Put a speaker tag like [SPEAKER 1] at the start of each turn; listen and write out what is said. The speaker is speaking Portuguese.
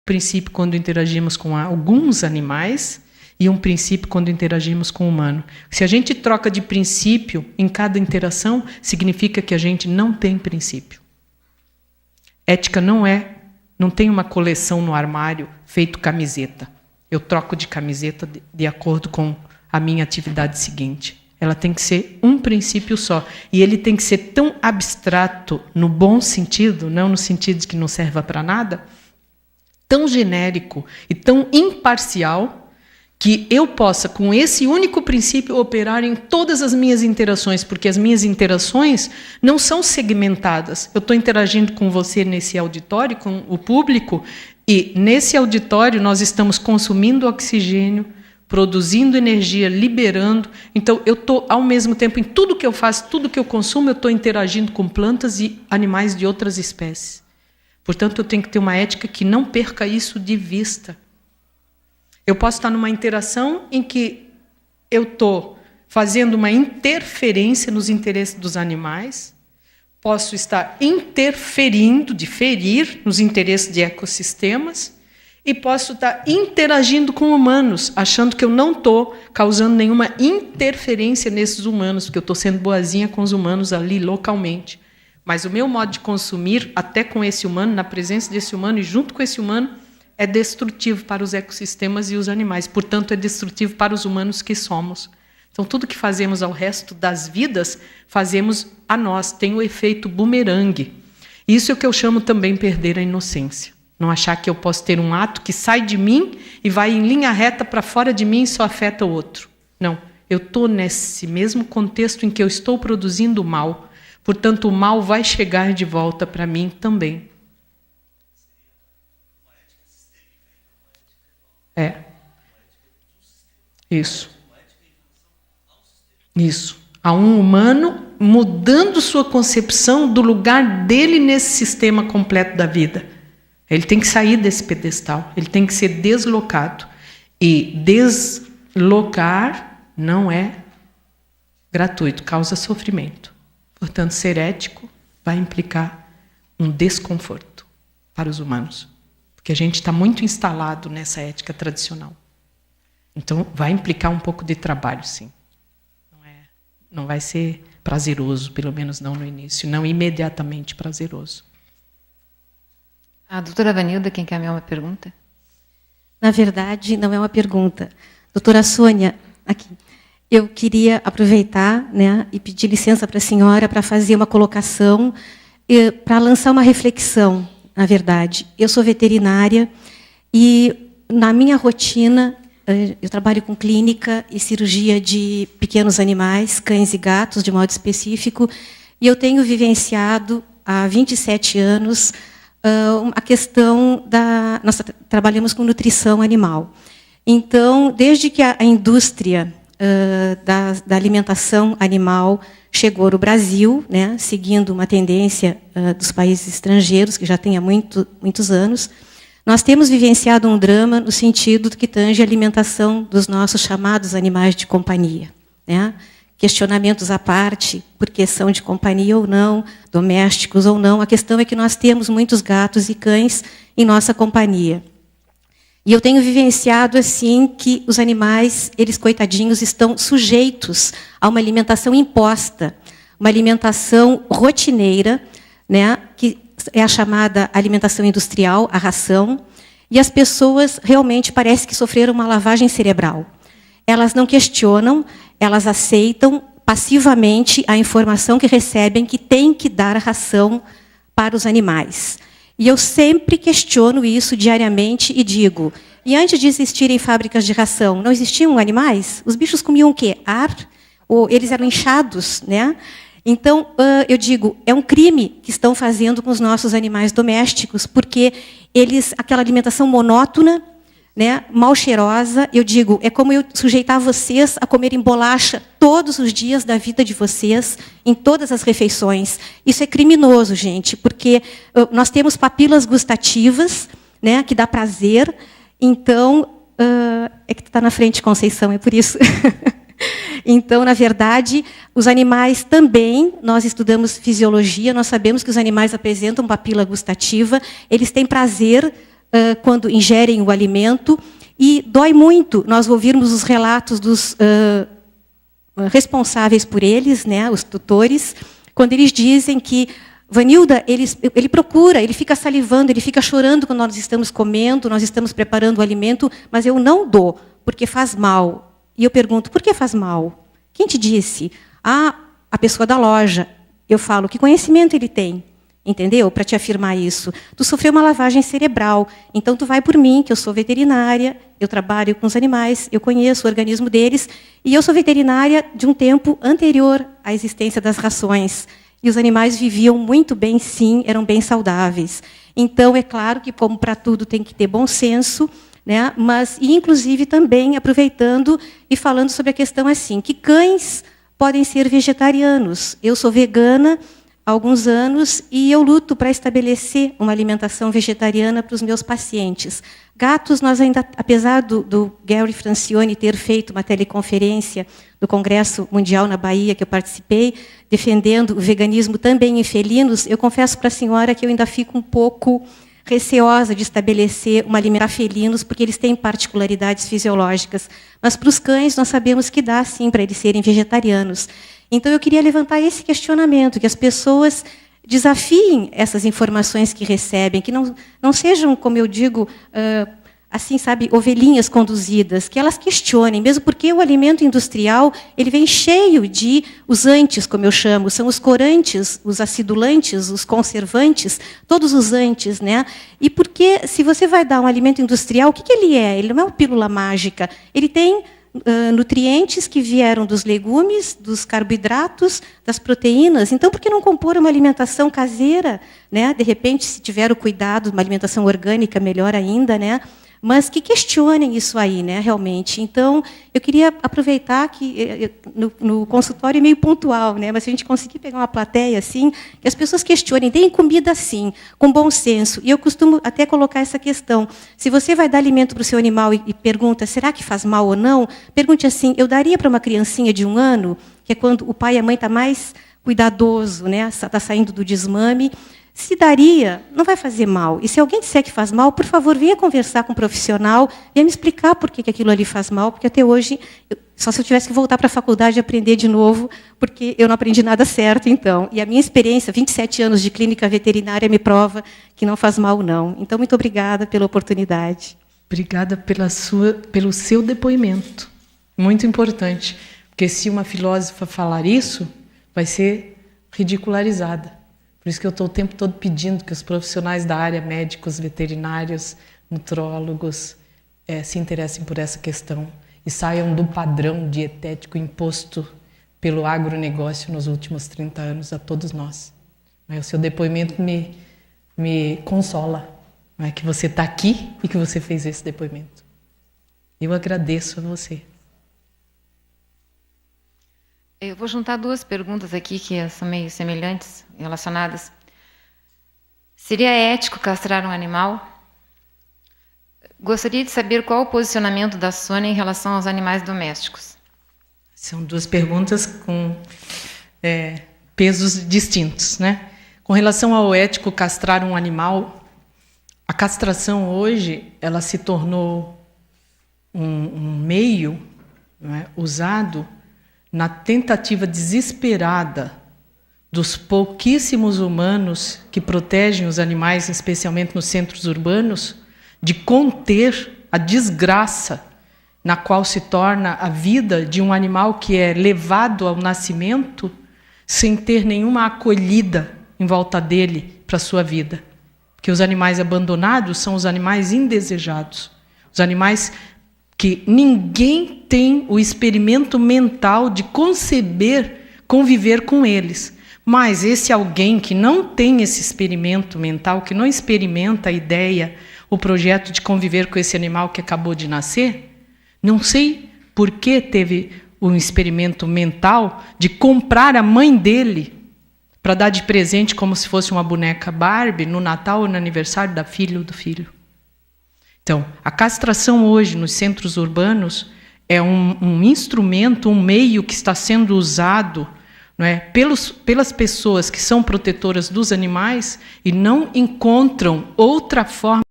[SPEAKER 1] princípio quando interagimos com alguns animais e um princípio quando interagimos com o humano. Se a gente troca de princípio em cada interação, significa que a gente não tem princípio. Ética não tem uma coleção no armário feito camiseta. Eu troco de camiseta de acordo com a minha atividade seguinte. Ela tem que ser um princípio só. E ele tem que ser tão abstrato, no bom sentido, não no sentido de que não serva para nada, tão genérico e tão imparcial, que eu possa, com esse único princípio, operar em todas as minhas interações, porque as minhas interações não são segmentadas. Eu estou interagindo com você nesse auditório, com o público, e nesse auditório nós estamos consumindo oxigênio, produzindo energia, liberando. Então, eu estou, ao mesmo tempo, em tudo que eu faço, tudo que eu consumo, eu estou interagindo com plantas e animais de outras espécies. Portanto, eu tenho que ter uma ética que não perca isso de vista. Eu posso estar numa interação em que eu estou fazendo uma interferência nos interesses dos animais, posso estar interferindo, de ferir, nos interesses de ecossistemas, e posso estar interagindo com humanos, achando que eu não estou causando nenhuma interferência nesses humanos, porque eu estou sendo boazinha com os humanos ali localmente. Mas o meu modo de consumir, até com esse humano, na presença desse humano e junto com esse humano, é destrutivo para os ecossistemas e os animais. Portanto, é destrutivo para os humanos que somos. Então, tudo que fazemos ao resto das vidas, fazemos a nós. Tem o efeito bumerangue. Isso é o que eu chamo também perder a inocência. Não achar que eu posso ter um ato que sai de mim e vai em linha reta para fora de mim e só afeta o outro. Não. Eu estou nesse mesmo contexto em que eu estou produzindo mal. Portanto, o mal vai chegar de volta para mim também. Isso. Isso. Há um humano mudando sua concepção do lugar dele nesse sistema completo da vida. Ele tem que sair desse pedestal, ele tem que ser deslocado. E deslocar não é gratuito, causa sofrimento. Portanto, ser ético vai implicar um desconforto para os humanos. Porque a gente está muito instalado nessa ética tradicional. Então, vai implicar um pouco de trabalho, sim. Não vai ser prazeroso, pelo menos não no início, não imediatamente prazeroso.
[SPEAKER 2] A doutora Vanilda, quem quer uma pergunta?
[SPEAKER 3] Na verdade, não é uma pergunta. Doutora Sônia, aqui. Eu queria aproveitar, né, e pedir licença para a senhora para fazer uma colocação, para lançar uma reflexão, na verdade. Eu sou veterinária e, na minha rotina, eu trabalho com clínica e cirurgia de pequenos animais, cães e gatos, de modo específico, e eu tenho vivenciado, há 27 anos, a questão da... Nós trabalhamos com nutrição animal. Então, desde que a indústria da alimentação animal chegou no Brasil, né, seguindo uma tendência dos países estrangeiros, que já tem há muitos anos, nós temos vivenciado um drama no sentido que tange a alimentação dos nossos chamados animais de companhia, né? Questionamentos à parte, porque são de companhia ou não, domésticos ou não. A questão é que nós temos muitos gatos e cães em nossa companhia. E eu tenho vivenciado assim que os animais, eles coitadinhos, estão sujeitos a uma alimentação imposta, uma alimentação rotineira, né, que é a chamada alimentação industrial, a ração, e as pessoas realmente parece que sofreram uma lavagem cerebral. Elas não questionam, elas aceitam passivamente a informação que recebem que tem que dar ração para os animais. E eu sempre questiono isso diariamente e digo, e antes de existirem fábricas de ração, não existiam animais? Os bichos comiam o quê? Ar? Ou eles eram inchados, né? Então, eu digo, é um crime que estão fazendo com os nossos animais domésticos, porque eles, aquela alimentação monótona, né, mal cheirosa, eu digo, é como eu sujeitar vocês a comerem bolacha todos os dias da vida de vocês, em todas as refeições. Isso é criminoso, gente, porque nós temos papilas gustativas, né, que dá prazer. Então, é que está na frente, Conceição, é por isso. Então, na verdade, os animais também, nós estudamos fisiologia, nós sabemos que os animais apresentam papila gustativa, eles têm prazer quando ingerem o alimento, e dói muito nós ouvirmos os relatos dos responsáveis por eles, né, os tutores, quando eles dizem que Vanilda, ele procura, ele fica salivando, ele fica chorando quando nós estamos comendo, nós estamos preparando o alimento, mas eu não dou, porque faz mal. E eu pergunto, por que faz mal? Quem te disse? Ah, a pessoa da loja. Eu falo, que conhecimento ele tem? Entendeu? Para te afirmar isso. Tu sofreu uma lavagem cerebral, então tu vai por mim, que eu sou veterinária, eu trabalho com os animais, eu conheço o organismo deles, e eu sou veterinária de um tempo anterior à existência das rações. E os animais viviam muito bem, sim, eram bem saudáveis. Então, é claro que, como para tudo, tem que ter bom senso, né? Mas, e, inclusive, também aproveitando e falando sobre a questão assim, que cães podem ser vegetarianos. Eu sou vegana há alguns anos e eu luto para estabelecer uma alimentação vegetariana para os meus pacientes. Gatos, nós ainda, apesar do Gary Francione ter feito uma teleconferência do Congresso Mundial na Bahia, que eu participei, defendendo o veganismo também em felinos, eu confesso para a senhora que eu ainda fico um pouco receosa de estabelecer uma alimentação para felinos, porque eles têm particularidades fisiológicas. Mas para os cães, nós sabemos que dá, sim, para eles serem vegetarianos. Então, eu queria levantar esse questionamento, que as pessoas desafiem essas informações que recebem, que não sejam, como eu digo, assim, sabe, ovelhinhas conduzidas, que elas questionem, mesmo porque o alimento industrial ele vem cheio de usantes, como eu chamo, são os corantes, os acidulantes, os conservantes, todos os antes, né? E porque, se você vai dar um alimento industrial, o que ele é? Ele não é uma pílula mágica, ele tem nutrientes que vieram dos legumes, dos carboidratos, das proteínas. Então, por que não compor uma alimentação caseira, né? De repente, se tiver o cuidado, uma alimentação orgânica, melhor ainda, né? Mas que questionem isso aí, né, realmente. Então, eu queria aproveitar que no consultório é meio pontual, né, mas se a gente conseguir pegar uma plateia assim, que as pessoas questionem, deem comida assim, com bom senso. E eu costumo até colocar essa questão. Se você vai dar alimento para o seu animal e pergunta, será que faz mal ou não? Pergunte assim, eu daria para uma criancinha de 1 ano, que é quando o pai e a mãe estão mais cuidadoso, né, está saindo do desmame, se daria, não vai fazer mal. E se alguém disser que faz mal, por favor, venha conversar com um profissional e me explicar por que aquilo ali faz mal, porque até hoje, só se eu tivesse que voltar para a faculdade e aprender de novo, porque eu não aprendi nada certo, então. E a minha experiência, 27 anos de clínica veterinária, me prova que não faz mal, não. Então, muito obrigada pela oportunidade.
[SPEAKER 1] Obrigada pelo seu depoimento. Muito importante. Porque se uma filósofa falar isso, vai ser ridicularizada. Por isso que eu estou o tempo todo pedindo que os profissionais da área, médicos, veterinários, nutrólogos, se interessem por essa questão e saiam do padrão dietético imposto pelo agronegócio nos últimos 30 anos a todos nós. O seu depoimento me consola, que você está aqui e que você fez esse depoimento. Eu agradeço a você.
[SPEAKER 2] Eu vou juntar 2 perguntas aqui que são meio semelhantes, relacionadas. Seria ético castrar um animal? Gostaria de saber qual o posicionamento da Sônia em relação aos animais domésticos.
[SPEAKER 1] São 2 perguntas com pesos distintos, né? Com relação ao ético castrar um animal, a castração hoje ela se tornou um meio, não é, usado na tentativa desesperada dos pouquíssimos humanos que protegem os animais, especialmente nos centros urbanos, de conter a desgraça na qual se torna a vida de um animal que é levado ao nascimento sem ter nenhuma acolhida em volta dele para a sua vida. Porque os animais abandonados são os animais indesejados, os animais que ninguém tem o experimento mental de conviver com eles. Mas esse alguém que não tem esse experimento mental, que não experimenta a ideia, o projeto de conviver com esse animal que acabou de nascer, não sei por que teve um experimento mental de comprar a mãe dele para dar de presente como se fosse uma boneca Barbie no Natal ou no aniversário da filha ou do filho. Então, a castração hoje nos centros urbanos é um instrumento, um meio que está sendo usado, não é, pelas pessoas que são protetoras dos animais e não encontram outra forma